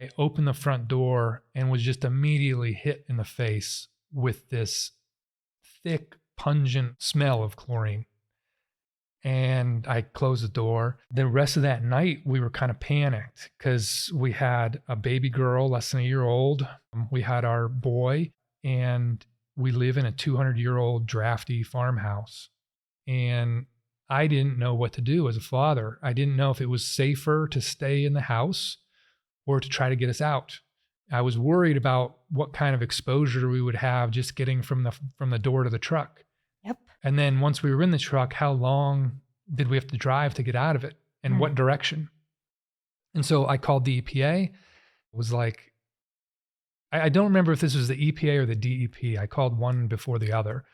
I opened the front door and was just immediately hit in the face with this thick, pungent smell of chlorine. And I closed the door. The rest of that night, we were kind of panicked because we had a baby girl, less than a year old. We had our boy, and we live in a 200-year-old drafty farmhouse. And I didn't know what to do as a father. I didn't know if it was safer to stay in the house or to try to get us out. I was worried about what kind of exposure we would have just getting from the door to the truck. Yep. And then once we were in the truck, how long did we have to drive to get out of it, and what direction? And so I called the EPA. It was like, I don't remember if this was the EPA or the DEP. I called one before the other.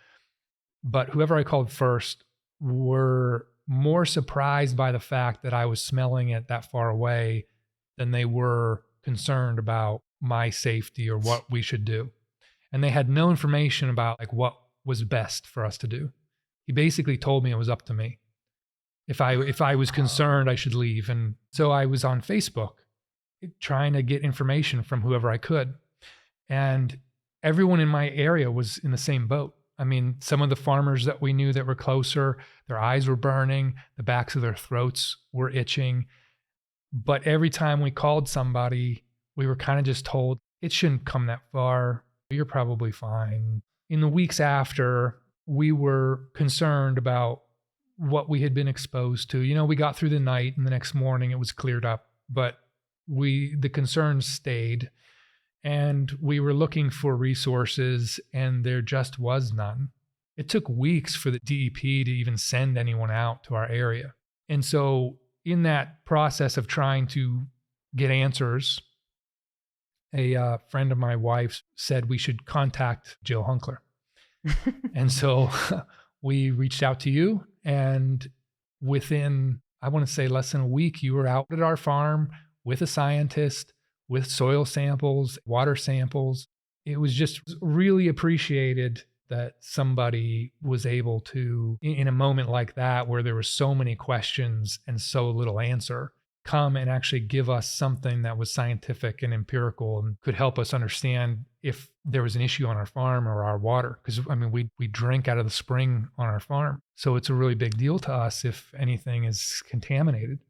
But whoever I called first were more surprised by the fact that I was smelling it that far away than they were concerned about my safety or what we should do. And they had no information about like what was best for us to do. He basically told me it was up to me. If I was concerned, I should leave. And so I was on Facebook trying to get information from whoever I could. And everyone in my area was in the same boat. I mean, some of the farmers that we knew that were closer, their eyes were burning, the backs of their throats were itching. But every time we called somebody, we were kind of just told, it shouldn't come that far. You're probably fine. In the weeks after, we were concerned about what we had been exposed to. You know, we got through the night and the next morning it was cleared up, but the concerns stayed, and we were looking for resources and there just was none. It took weeks for the DEP to even send anyone out to our area. And so in that process of trying to get answers, a friend of my wife's said we should contact Jill Hunkler. And so we reached out to you, and within, I want to say less than a week, you were out at our farm with a scientist, with soil samples, water samples. It was just really appreciated that somebody was able to, in a moment like that, where there were so many questions and so little answer, come and actually give us something that was scientific and empirical and could help us understand if there was an issue on our farm or our water. Because, I mean, we drink out of the spring on our farm. So it's a really big deal to us if anything is contaminated.